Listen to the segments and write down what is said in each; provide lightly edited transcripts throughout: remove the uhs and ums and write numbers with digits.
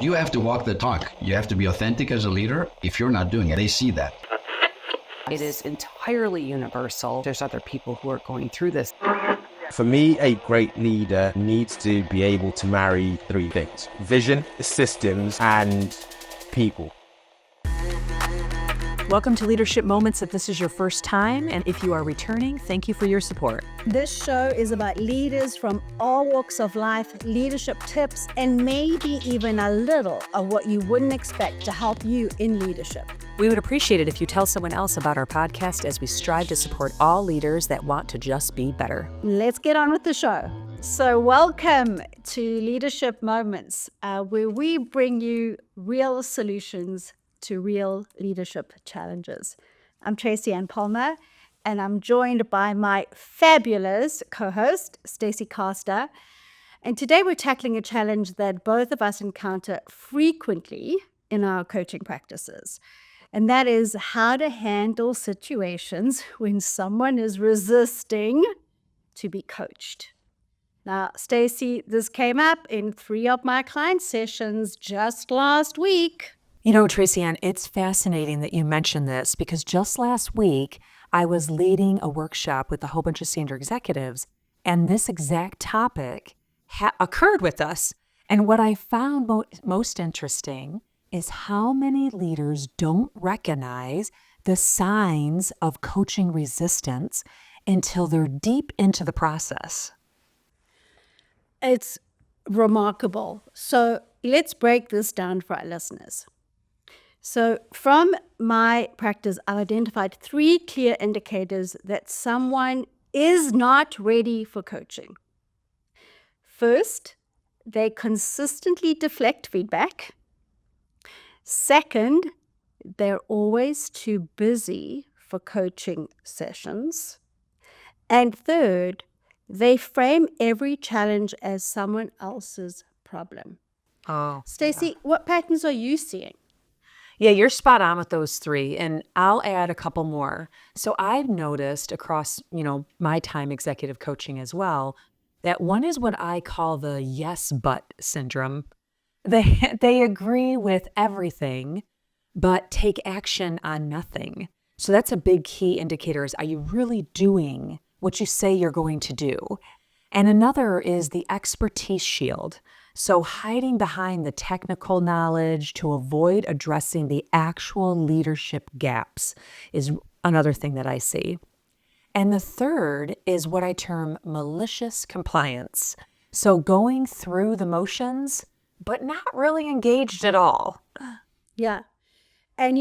You have to walk the talk. You have to be authentic as a leader. If you're not doing it, they see that. It is entirely universal. There's other people who are going through this. For me, a great leader needs to be able to marry three things: vision, systems, and people. Welcome to Leadership Moments if this is your first time, and if you are returning, thank you for your support. This show is about leaders from all walks of life, leadership tips, and maybe even a little of what you wouldn't expect to help you in leadership. We would appreciate it if you tell someone else about our podcast as we strive to support all leaders that want to just be better. Let's get on with the show. So welcome to Leadership Moments, where we bring you real solutions to real leadership challenges. I'm Tracy Ann Palmer, and I'm joined by my fabulous co-host, Stacey Caster. And today we're tackling a challenge that both of us encounter frequently in our coaching practices. And that is how to handle situations when someone is resisting to be coached. Now, Stacey, this came up in 3 of my client sessions just last week. You know, Tracy Ann, it's fascinating that you mentioned this because just last week, I was leading a workshop with a whole bunch of senior executives, and this exact topic occurred with us. And what I found most interesting is how many leaders don't recognize the signs of coaching resistance until they're deep into the process. It's remarkable. So let's break this down for our listeners. So from my practice, I've identified 3 clear indicators that someone is not ready for coaching. First, they consistently deflect feedback. Second, they're always too busy for coaching sessions. And third, they frame every challenge as someone else's problem. Oh, Stacey, what patterns are you seeing? Yeah, you're spot on with those 3, and I'll add a couple more. So I've noticed across, my time executive coaching as well, that one is what I call the yes but syndrome. They agree with everything, but take action on nothing. So that's a big key indicator is, are you really doing what you say you're going to do? And another is the expertise shield. So hiding behind the technical knowledge to avoid addressing the actual leadership gaps is another thing that I see. And the third is what I term malicious compliance. So going through the motions, but not really engaged at all. Yeah. And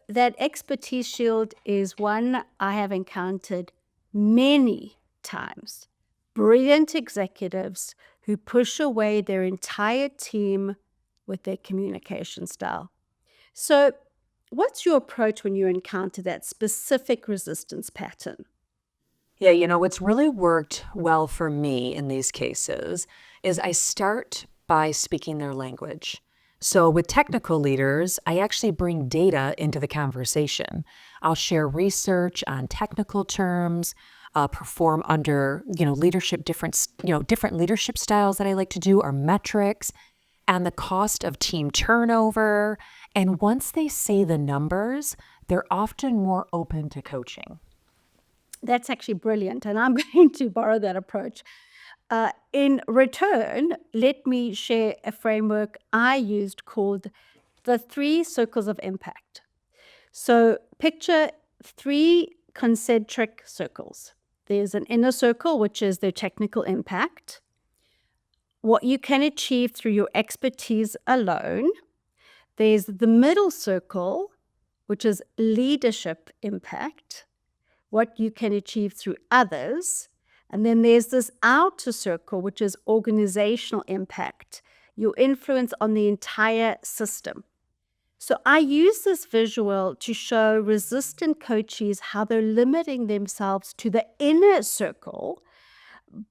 that expertise shield is one I have encountered many times. Brilliant executives who push away their entire team with their communication style. So what's your approach when you encounter that specific resistance pattern? Yeah, what's really worked well for me in these cases is I start by speaking their language. So with technical leaders, I actually bring data into the conversation. I'll share research on technical terms, perform under, leadership, different leadership styles that I like to do, or metrics, and the cost of team turnover. And once they see the numbers, they're often more open to coaching. That's actually brilliant, and I'm going to borrow that approach. In return, let me share a framework I used called the 3 circles of impact. So picture 3 concentric circles. There's an inner circle, which is their technical impact, what you can achieve through your expertise alone. There's the middle circle, which is leadership impact, what you can achieve through others. And then there's this outer circle, which is organizational impact, your influence on the entire system. So I use this visual to show resistant coaches how they're limiting themselves to the inner circle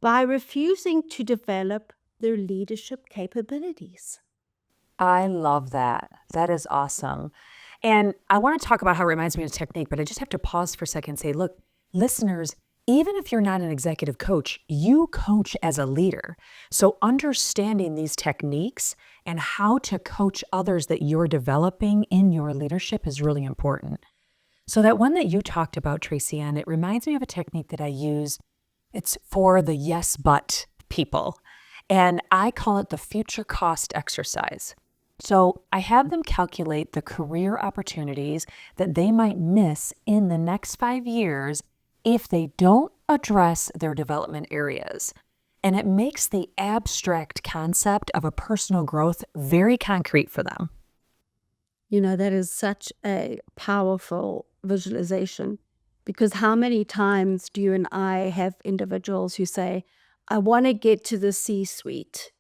by refusing to develop their leadership capabilities. I love that. That is awesome. And I want to talk about how it reminds me of technique, but I just have to pause for a second and say, look, listeners, even if you're not an executive coach, you coach as a leader. So understanding these techniques and how to coach others that you're developing in your leadership is really important. So that one that you talked about, Tracy Ann, it reminds me of a technique that I use. It's for the yes, but people. And I call it the future cost exercise. So I have them calculate the career opportunities that they might miss in the next 5 years if they don't address their development areas. And it makes the abstract concept of a personal growth very concrete for them. You know, that is such a powerful visualization, because how many times do you and I have individuals who say, I want to get to the C-suite.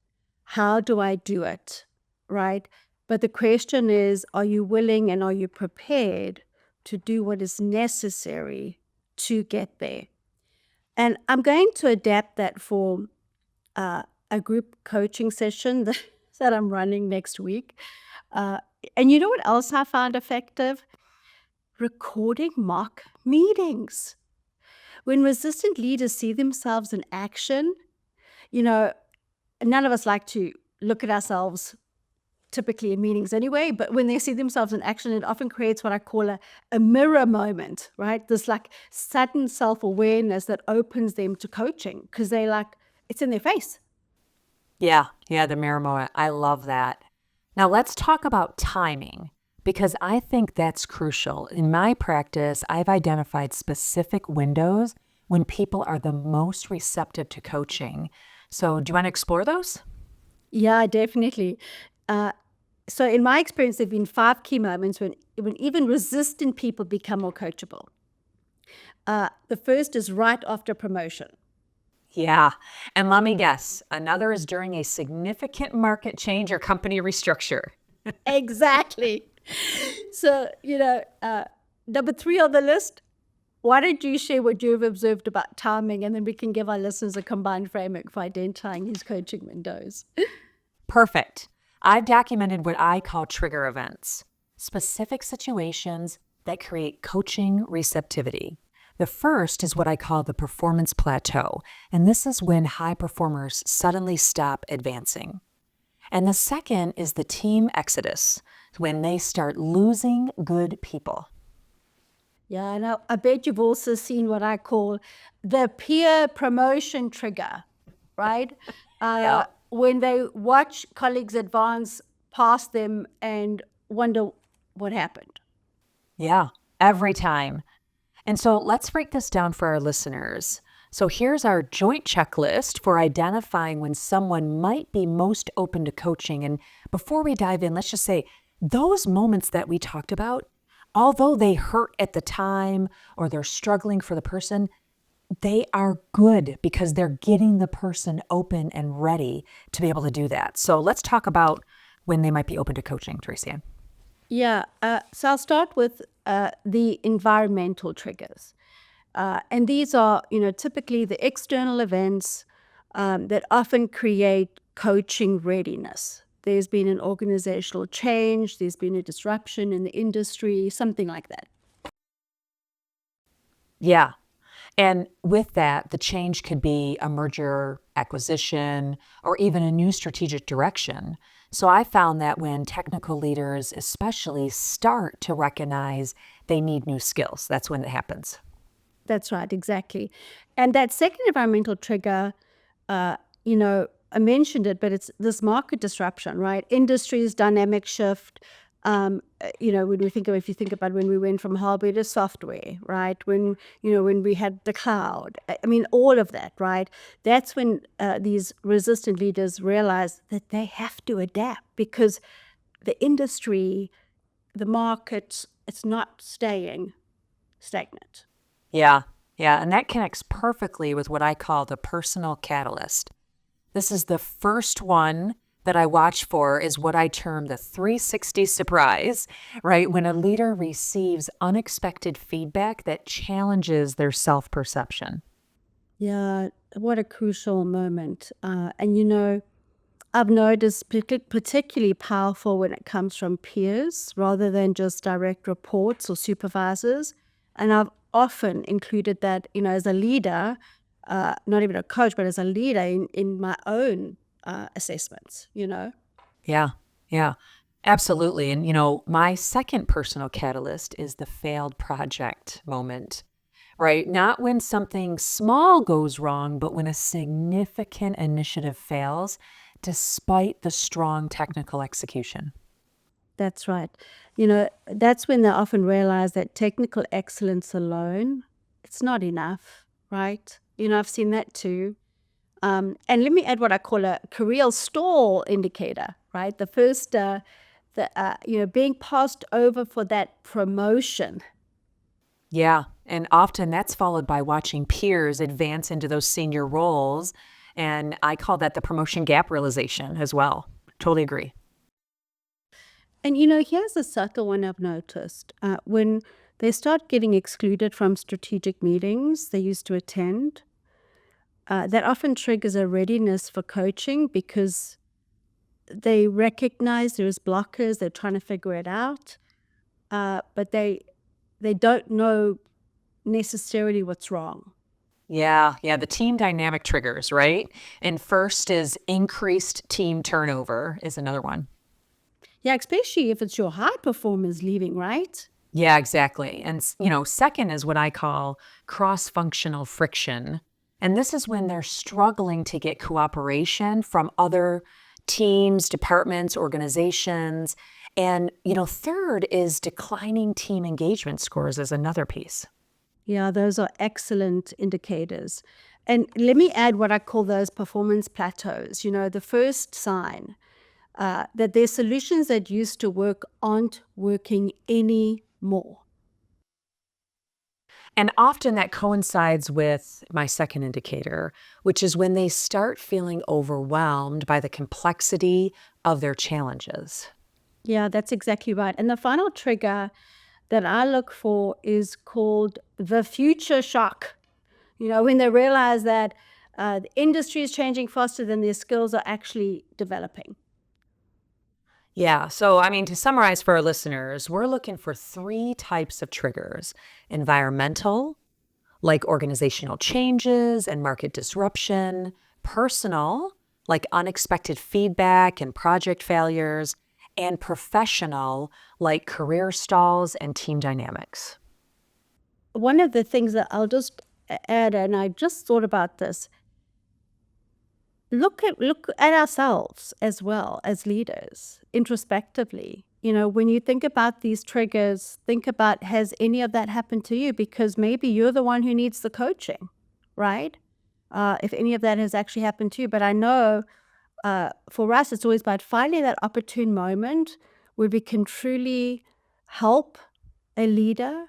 How do I do it? Right? But the question is, are you willing and are you prepared to do what is necessary to get there? And I'm going to adapt that for a group coaching session that I'm running next week. And you know what else I found effective? Recording mock meetings. When resistant leaders see themselves in action, you know, none of us like to look at ourselves typically in meetings anyway, but when they see themselves in action, it often creates what I call a mirror moment, right? This like sudden self-awareness that opens them to coaching because they like, it's in their face. Yeah, the mirror moment. I love that. Now let's talk about timing, because I think that's crucial. In my practice, I've identified specific windows when people are the most receptive to coaching. So do you want to explore those? Yeah, definitely. So in my experience, there have been 5 key moments when even resistant people become more coachable. The first is right after promotion. Yeah. And let me guess, another is during a significant market change or company restructure. Exactly. So, number 3 on the list, why don't you share what you've observed about timing, and then we can give our listeners a combined framework for identifying these coaching windows. Perfect. I've documented what I call trigger events, specific situations that create coaching receptivity. The first is what I call the performance plateau, and this is when high performers suddenly stop advancing. And the second is the team exodus, when they start losing good people. Yeah, and I bet you've also seen what I call the peer promotion trigger, right? Yeah. When they watch colleagues advance past them and wonder what happened. Yeah, every time. And so let's break this down for our listeners. So here's our joint checklist for identifying when someone might be most open to coaching. And before we dive in, let's just say those moments that we talked about, although they hurt at the time or they're struggling for the person, they are good because they're getting the person open and ready to be able to do that. So let's talk about when they might be open to coaching, Tracy Ann. Yeah, so I'll start with the environmental triggers. And these are, typically the external events that often create coaching readiness. There's been an organizational change, there's been a disruption in the industry, something like that. Yeah. And with that, the change could be a merger, acquisition, or even a new strategic direction. So I found that when technical leaders especially start to recognize they need new skills, that's when it happens. That's right, exactly. And that second environmental trigger, I mentioned it, but it's this market disruption, right? Industries, dynamic shift. When if you think about when we went from hardware to software, right? When we had the cloud, I mean, all of that, right? That's when these resistant leaders realize that they have to adapt because the industry, the market, it's not staying stagnant. Yeah. And that connects perfectly with what I call the personal catalyst. This is the first one that I watch for, is what I term the 360 surprise, right? When a leader receives unexpected feedback that challenges their self-perception. Yeah, what a crucial moment. And I've noticed particularly powerful when it comes from peers rather than just direct reports or supervisors. And I've often included that, as a leader, not even a coach, but as a leader in my own assessments, Yeah, yeah, absolutely. And, my second personal catalyst is the failed project moment, right? Not when something small goes wrong, but when a significant initiative fails despite the strong technical execution. That's right. That's when they often realize that technical excellence alone, it's not enough, right? I've seen that too. And let me add what I call a career stall indicator, right? The first, being passed over for that promotion. Yeah, and often that's followed by watching peers advance into those senior roles. And I call that the promotion gap realization as well. Totally agree. And here's a subtle one I've noticed. When they start getting excluded from strategic meetings they used to attend, that often triggers a readiness for coaching because they recognize there's blockers, they're trying to figure it out, but they don't know necessarily what's wrong. Yeah, yeah, the team dynamic triggers, right? And first is increased team turnover is another one. Yeah, especially if it's your high performers leaving, right? Yeah, exactly. And, second is what I call cross-functional friction. And this is when they're struggling to get cooperation from other teams, departments, organizations. And, third is declining team engagement scores is another piece. Yeah, those are excellent indicators. And let me add what I call those performance plateaus. The first sign that their solutions that used to work aren't working anymore. And often that coincides with my second indicator, which is when they start feeling overwhelmed by the complexity of their challenges. Yeah, that's exactly right. And the final trigger that I look for is called the future shock. When they realize that the industry is changing faster than their skills are actually developing. Yeah. So, to summarize for our listeners, we're looking for three types of triggers: environmental, like organizational changes and market disruption; personal, like unexpected feedback and project failures; and professional, like career stalls and team dynamics. One of the things that I'll just add, and I just thought about this, look at ourselves as well as leaders introspectively. When you think about these triggers, think about, has any of that happened to you? Because maybe you're the one who needs the coaching, right? If any of that has actually happened to you. But I know for us, it's always about finding that opportune moment where we can truly help a leader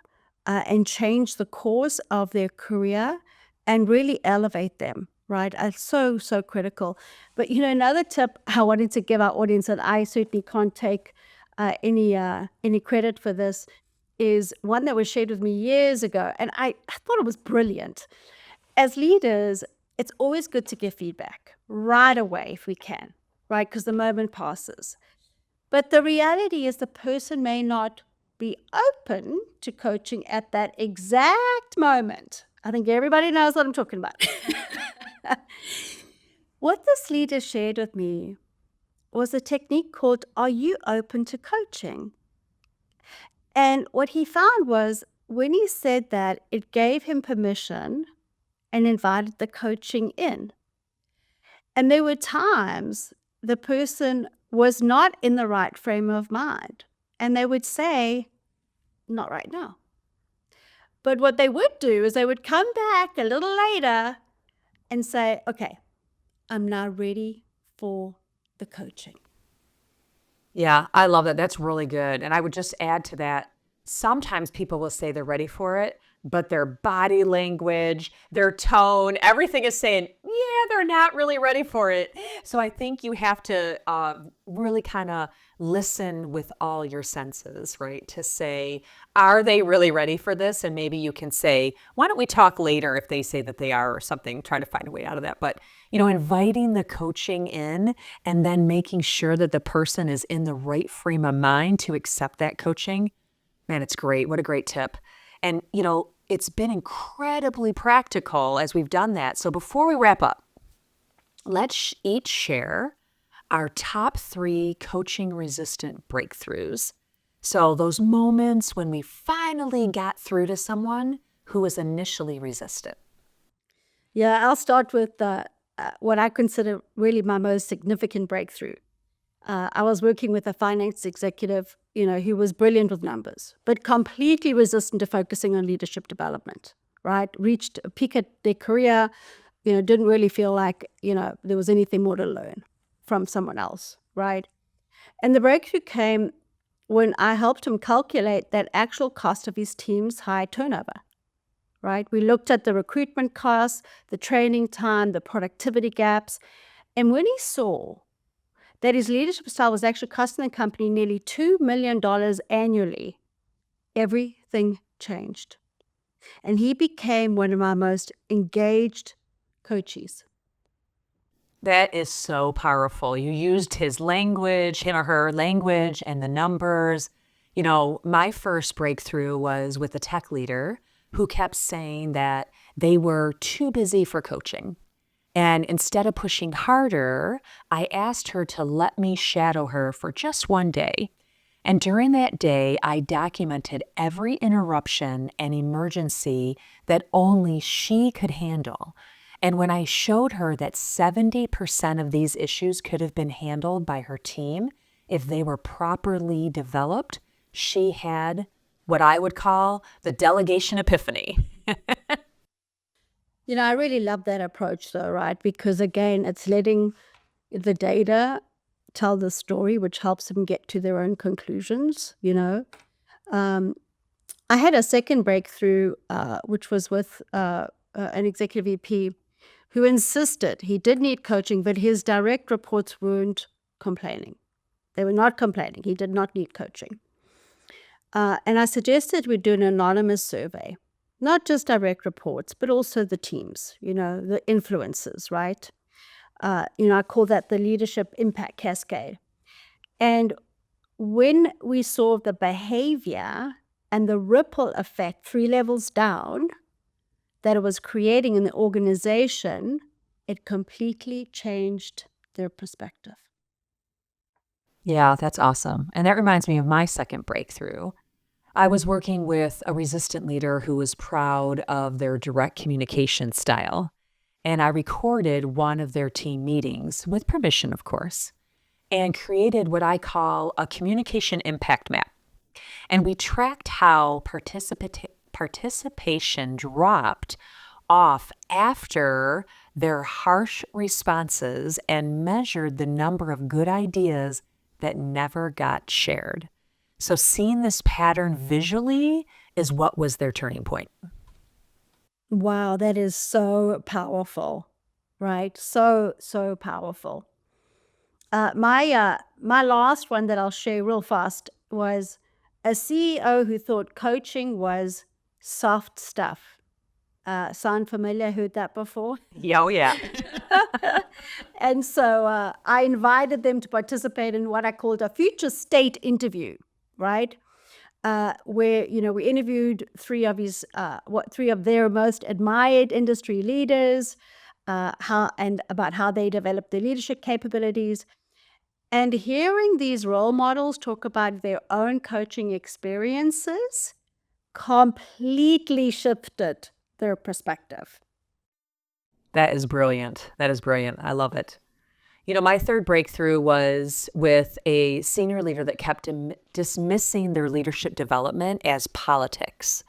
and change the course of their career and really elevate them, right? It's so, so critical. But, another tip I wanted to give our audience, and I certainly can't take any credit for this, is one that was shared with me years ago. And I thought it was brilliant. As leaders, it's always good to give feedback right away if we can, right? Because the moment passes. But the reality is the person may not be open to coaching at that exact moment. I think everybody knows what I'm talking about. What this leader shared with me was a technique called, "Are you open to coaching?" And what he found was when he said that, it gave him permission and invited the coaching in. And there were times the person was not in the right frame of mind, and they would say, "Not right now." But what they would do is they would come back a little later and say, "Okay, I'm now ready for the coaching." Yeah, I love that. That's really good. And I would just add to that, sometimes people will say they're ready for it, but their body language, their tone, everything is saying, yeah, they're not really ready for it. So I think you have to really kind of listen with all your senses, right? To say, are they really ready for this? And maybe you can say, why don't we talk later if they say that they are or something, try to find a way out of that. But, inviting the coaching in and then making sure that the person is in the right frame of mind to accept that coaching. Man, it's great. What a great tip. And, it's been incredibly practical as we've done that. So before we wrap up, let's each share our top 3 coaching resistant breakthroughs. So those moments when we finally got through to someone who was initially resistant. Yeah, I'll start with what I consider really my most significant breakthrough. I was working with a finance executive, who was brilliant with numbers, but completely resistant to focusing on leadership development, right? Reached a peak at their career, didn't really feel like, there was anything more to learn from someone else, right? And the breakthrough came when I helped him calculate that actual cost of his team's high turnover, right? We looked at the recruitment costs, the training time, the productivity gaps. And when he saw that his leadership style was actually costing the company nearly $2 million annually, everything changed. And he became one of my most engaged coaches. That is so powerful. You used his language, him or her language, and the numbers. My first breakthrough was with a tech leader who kept saying that they were too busy for coaching. And instead of pushing harder, I asked her to let me shadow her for just one day. And during that day, I documented every interruption and emergency that only she could handle. And when I showed her that 70% of these issues could have been handled by her team if they were properly developed, she had what I would call the delegation epiphany. I really love that approach though, right? Because again, it's letting the data tell the story, which helps them get to their own conclusions, I had a second breakthrough, which was with an executive VP who insisted he did need coaching, but his direct reports weren't complaining. They were not complaining. He did not need coaching. And I suggested we do an anonymous survey, not just direct reports, but also the teams, the influencers, right? I call that the leadership impact cascade. And when we saw the behavior and the ripple effect 3 levels down that it was creating in the organization, it completely changed their perspective. Yeah, that's awesome. And that reminds me of my second breakthrough. I was working with a resistant leader who was proud of their direct communication style. And I recorded one of their team meetings, with permission, of course, and created what I call a communication impact map. And we tracked how participation dropped off after their harsh responses and measured the number of good ideas that never got shared. So seeing this pattern visually is what was their turning point. Wow, that is so powerful, right? So, so powerful. My last one that I'll share real fast was a CEO who thought coaching was soft stuff. Sound familiar? Heard that before? Yeah, oh yeah. And so I invited them to participate in what I called a future state interview, right? Where we interviewed 3 of their most admired industry leaders, about how they developed their leadership capabilities, and hearing these role models talk about their own coaching experiences completely shifted their perspective. That is brilliant. That is brilliant. I love it. My third breakthrough was with a senior leader that kept dismissing their leadership development as politics.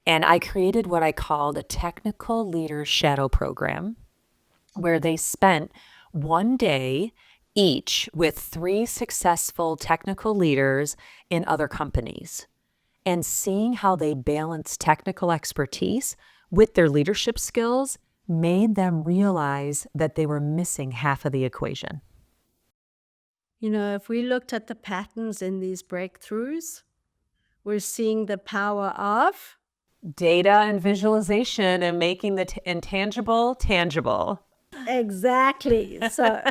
And I created what I called a technical leader shadow program, where they spent one day each with 3 successful technical leaders in other companies, and seeing how they balance technical expertise with their leadership skills made them realize that they were missing half of the equation. If we looked at the patterns in these breakthroughs, we're seeing the power of data and visualization and making the intangible tangible. Exactly. So,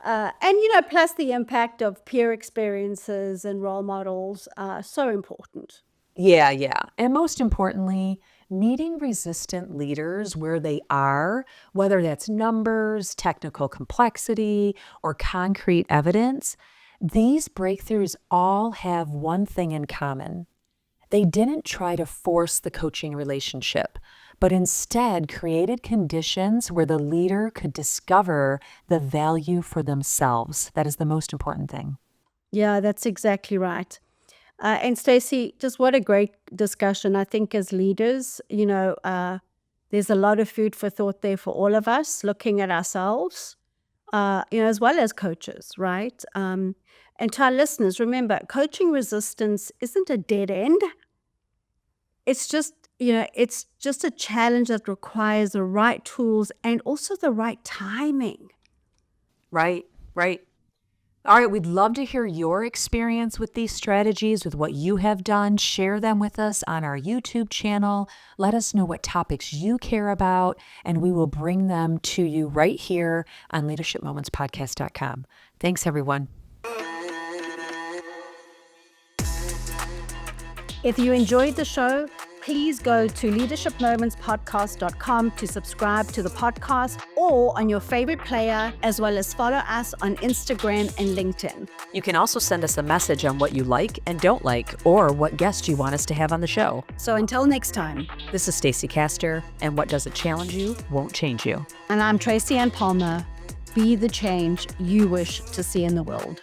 and plus the impact of peer experiences and role models are so important. Yeah. And most importantly, meeting resistant leaders where they are, whether that's numbers, technical complexity, or concrete evidence, these breakthroughs all have one thing in common. They didn't try to force the coaching relationship, but instead created conditions where the leader could discover the value for themselves. That is the most important thing. Yeah, that's exactly right. And Stacey, just what a great discussion. I think as leaders, there's a lot of food for thought there for all of us, looking at ourselves, as well as coaches, right? And to our listeners, remember, coaching resistance isn't a dead end. It's just a challenge that requires the right tools and also the right timing. Right. All right, we'd love to hear your experience with these strategies, with what you have done. Share them with us on our YouTube channel. Let us know what topics you care about, and we will bring them to you right here on leadershipmomentspodcast.com. Thanks, everyone. If you enjoyed the show, please go to leadershipmomentspodcast.com to subscribe to the podcast or on your favorite player, as well as follow us on Instagram and LinkedIn. You can also send us a message on what you like and don't like, or what guest you want us to have on the show. So until next time, this is Stacey Castor, and what doesn't challenge you won't change you. And I'm Tracy Ann Palmer. Be the change you wish to see in the world.